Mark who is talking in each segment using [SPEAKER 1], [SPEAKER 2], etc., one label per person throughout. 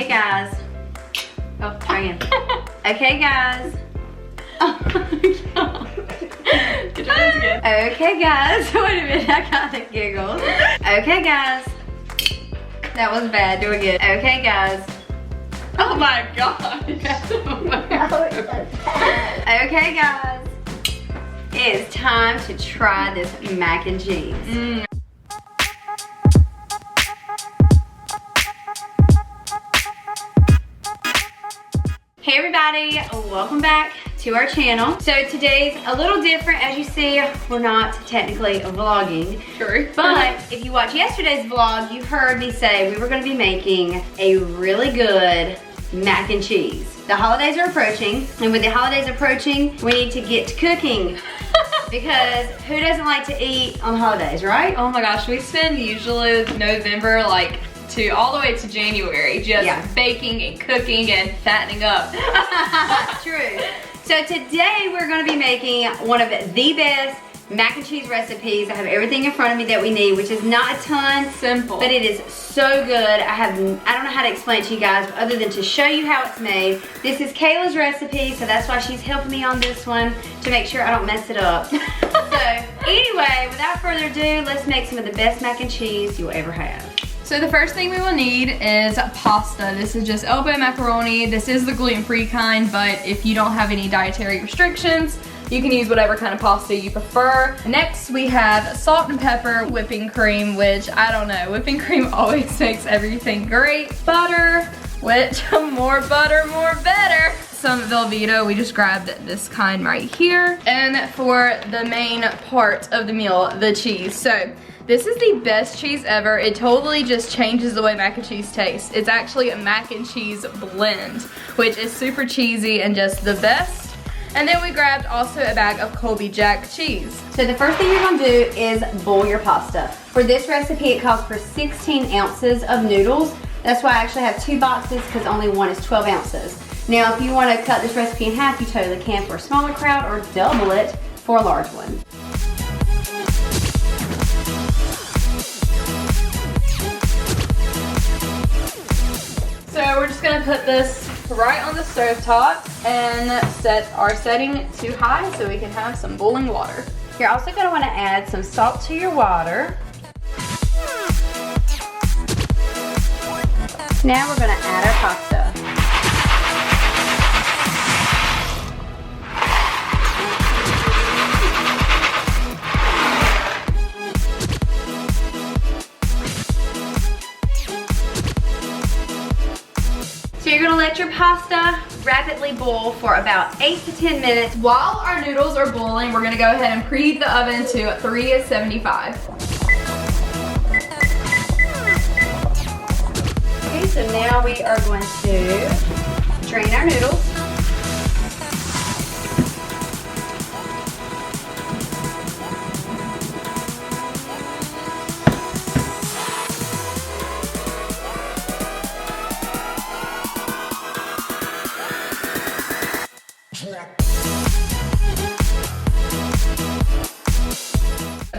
[SPEAKER 1] Okay, guys. Oh, try again. Okay, guys. Oh my God.
[SPEAKER 2] Good job, that's good.
[SPEAKER 1] Okay, guys. Wait a minute, I got the giggles. Okay, guys. That was bad. Do it again. Okay, guys.
[SPEAKER 2] Oh my God.
[SPEAKER 1] Okay, guys. It is time to try this mac and cheese. Hey everybody, welcome back to our channel. So today's a little different. As you see, we're not technically vlogging.
[SPEAKER 2] True.
[SPEAKER 1] But if you watched yesterday's vlog, you heard me say we were gonna be making a really good mac and cheese. The holidays are approaching, and with the holidays approaching, we need to get to cooking. Because who doesn't like to eat on holidays, right?
[SPEAKER 2] Oh my gosh, we spend usually November like all the way to January just baking and cooking and fattening up.
[SPEAKER 1] True. So today we're going to be making one of the best mac and cheese recipes. I have everything in front of me that we need, which is not a ton.
[SPEAKER 2] Simple.
[SPEAKER 1] But it is so good. I don't know how to explain it to you guys, but other than to show you how it's made. This is Kayla's recipe, so that's why she's helping me on this one to make sure I don't mess it up. So anyway, without further ado, let's make some of the best mac and cheese you'll ever have.
[SPEAKER 2] So the first thing we will need is pasta. This is just elbow macaroni. This is the gluten-free kind, but if you don't have any dietary restrictions, you can use whatever kind of pasta you prefer. Next, we have salt and pepper, whipping cream, which I don't know, whipping cream always makes everything great. Butter, which more butter, more better. Some Velveeta, we just grabbed this kind right here. And for the main part of the meal, the cheese. So this is the best cheese ever. It totally just changes the way mac and cheese tastes. It's actually a mac and cheese blend, which is super cheesy and just the best. And then we grabbed also a bag of Colby Jack cheese.
[SPEAKER 1] So the first thing you're gonna do is boil your pasta. For this recipe, it calls for 16 ounces of noodles. That's why I actually have 2 boxes because only one is 12 ounces. Now, if you want to cut this recipe in half, you totally can for a smaller crowd or double it for a large one.
[SPEAKER 2] So we're just gonna put this right on the stove top and set our setting to high so we can have some boiling water.
[SPEAKER 1] You're also gonna wanna add some salt to your water. Now we're gonna add our pasta. So you're gonna let your pasta rapidly boil for about 8 to 10 minutes.
[SPEAKER 2] While our noodles are boiling, we're gonna go ahead and preheat the oven to 375.
[SPEAKER 1] Okay, so now we are going to drain our noodles.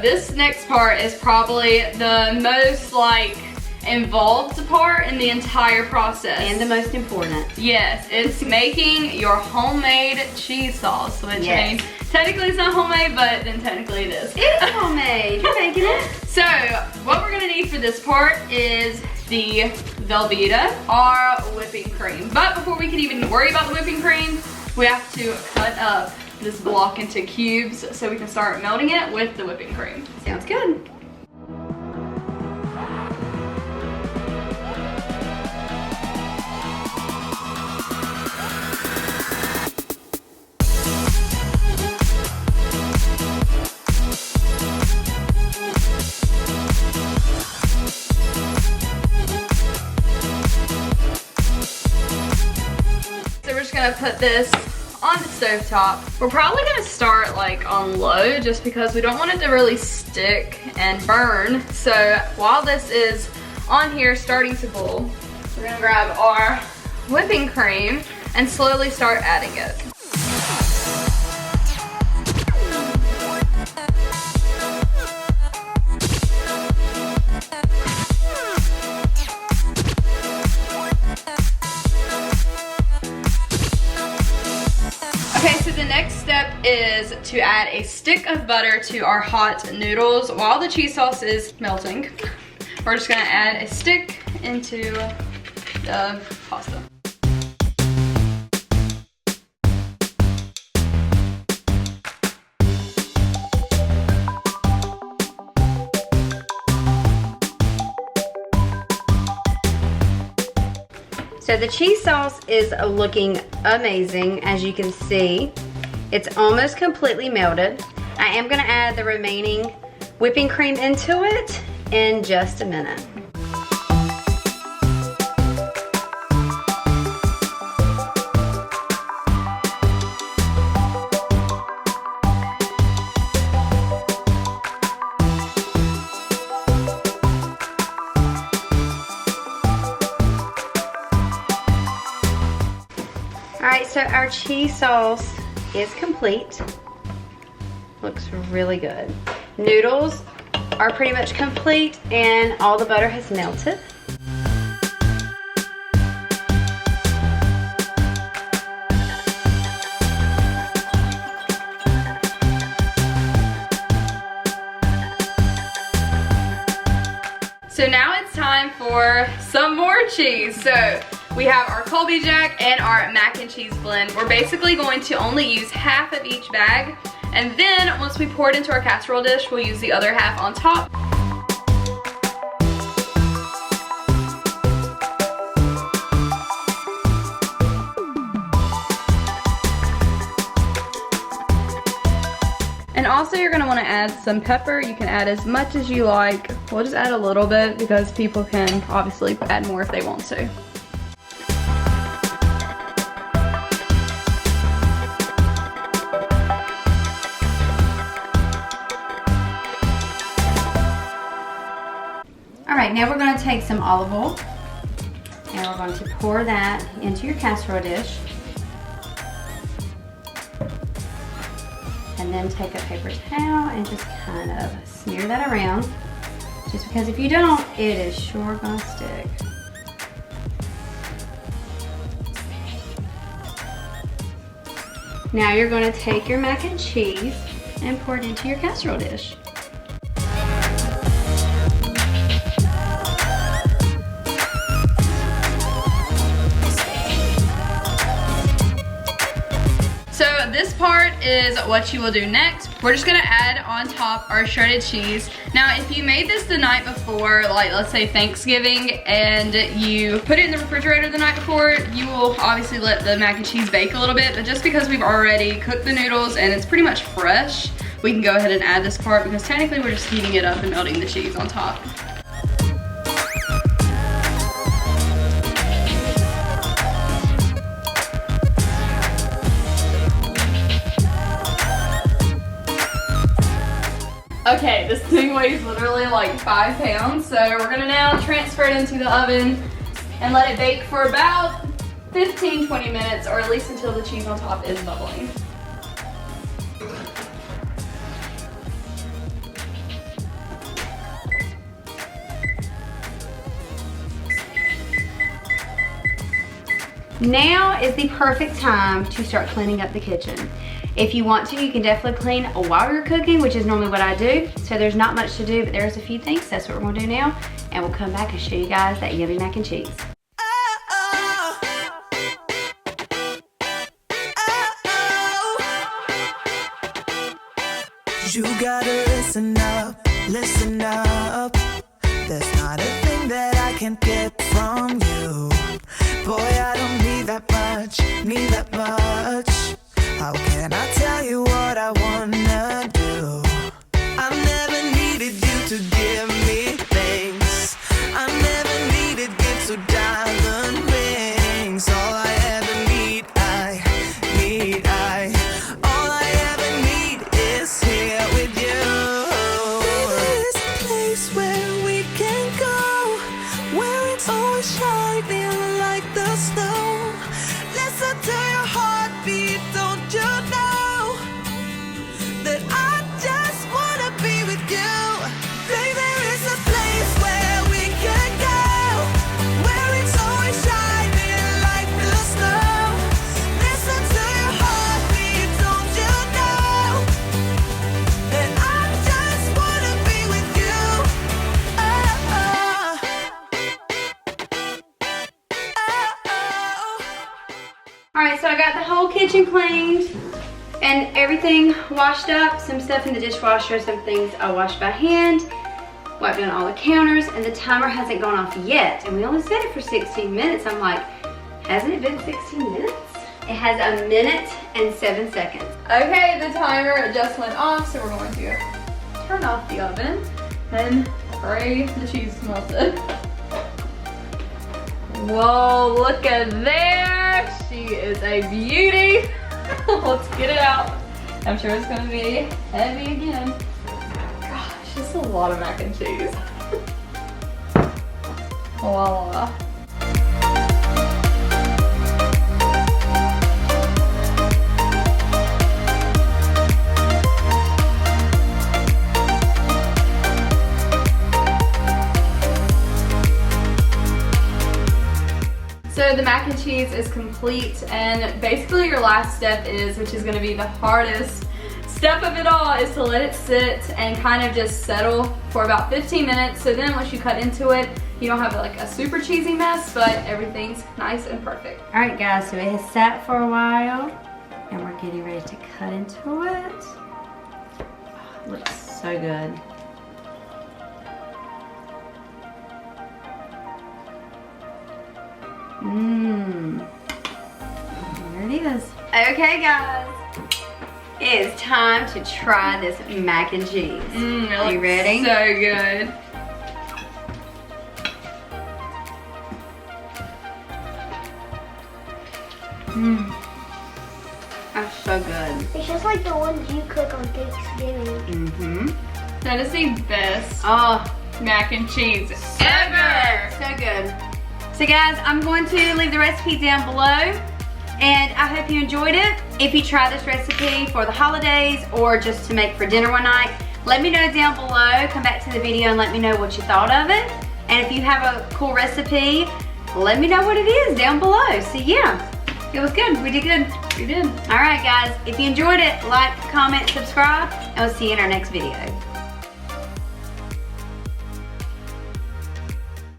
[SPEAKER 2] This next part is probably the most involved part in the entire process.
[SPEAKER 1] And the most important.
[SPEAKER 2] Yes, it's making your homemade cheese sauce, which means technically it's not homemade, but then technically it is.
[SPEAKER 1] It is homemade, you're making it.
[SPEAKER 2] So, what we're gonna need for this part is the Velveeta, our whipping cream. But before we can even worry about the whipping cream, we have to cut up this block into cubes so we can start melting it with the whipping cream.
[SPEAKER 1] Sounds good.
[SPEAKER 2] So we're just gonna put this on the stove top. We're probably gonna start on low just because we don't want it to really stick and burn. So while this is on here starting to boil, we're gonna grab our whipping cream and slowly start adding it. is to add a stick of butter to our hot noodles while the cheese sauce is melting. We're just gonna add a stick into the pasta.
[SPEAKER 1] So the cheese sauce is looking amazing, as you can see. It's almost completely melted. I am gonna add the remaining whipping cream into it in just a minute. Alright, so our cheese sauce is complete. Looks really good. Noodles are pretty much complete and all the butter has melted.
[SPEAKER 2] So now it's time for some more cheese. So we have our Colby Jack and our mac and cheese blend. We're basically going to only use half of each bag, and then once we pour it into our casserole dish, we'll use the other half on top. And also you're gonna wanna add some pepper. You can add as much as you like. We'll just add a little bit because people can obviously add more if they want to.
[SPEAKER 1] All right, now we're gonna take some olive oil and we're going to pour that into your casserole dish. And then take a paper towel and just kind of smear that around. Just because if you don't, it is sure gonna stick. Now you're gonna take your mac and cheese and pour it into your casserole dish.
[SPEAKER 2] So this part is what you will do next. We're just gonna add on top our shredded cheese. Now if you made this the night before, like let's say Thanksgiving, and you put it in the refrigerator the night before, you will obviously let the mac and cheese bake a little bit, but just because we've already cooked the noodles and it's pretty much fresh, we can go ahead and add this part because technically we're just heating it up and melting the cheese on top. Okay, this thing weighs literally like 5 pounds, so we're gonna now transfer it into the oven and let it bake for about 15-20 minutes, or at least until the cheese on top is bubbling.
[SPEAKER 1] Now is the perfect time to start cleaning up the kitchen. If you want to, you can definitely clean while you're cooking, which is normally what I do. So there's not much to do, but there's a few things. That's what we're gonna do now. And we'll come back and show you guys that yummy mac and cheese.
[SPEAKER 3] You gotta listen up, listen up. There's not a thing that I can't get from you. Boy, I don't need that much, need that much. How can I tell you what I wanna do? I never needed you to give me things. I never needed gifts or diamond rings. All I ever need, all I ever need is here with you. There's a place where we can go, where it's always shining like the snow. Listen to your heartbeat, don't you know that I just wanna be with you? Baby, there is a place where we can go, where it's always shining like the snow. Listen to your heartbeat, don't you know
[SPEAKER 1] All right, so I got the whole kitchen cleaned and everything washed up. Some stuff in the dishwasher, some things I washed by hand. Wiped down all the counters, and the timer hasn't gone off yet. And we only set it for 16 minutes. I'm like, hasn't it been 16 minutes? It has 1 minute and 7 seconds.
[SPEAKER 2] Okay, the timer just went off, so we're going to turn off the oven and pray the cheese melted. Whoa, look at there. She is a beauty. Let's get it out. I'm sure it's gonna be heavy again. Gosh, this is a lot of mac and cheese. Voila. So the mac and cheese is complete, and basically your last step is, which is going to be the hardest step of it all, is to let it sit and kind of just settle for about 15 minutes. So then once you cut into it, you don't have like a super cheesy mess, but everything's nice and perfect.
[SPEAKER 1] All right guys, so it has sat for a while and we're getting ready to cut into it. Oh, it looks so good. There it is. Okay guys, it is time to try this mac and cheese. Are you ready?
[SPEAKER 2] So good.
[SPEAKER 1] That's so good.
[SPEAKER 4] It's just like the ones you cook on Thanksgiving.
[SPEAKER 2] That is the best
[SPEAKER 1] Oh,
[SPEAKER 2] mac and cheese
[SPEAKER 1] so
[SPEAKER 2] ever.
[SPEAKER 1] good. So good. So guys, I'm going to leave the recipe down below, and I hope you enjoyed it. If you try this recipe for the holidays or just to make for dinner one night, let me know down below. Come back to the video and let me know what you thought of it. And if you have a cool recipe, let me know what it is down below. So yeah, it was good. We did good.
[SPEAKER 2] We did.
[SPEAKER 1] All right guys, if you enjoyed it, like, comment, subscribe, and we'll see you in our next video.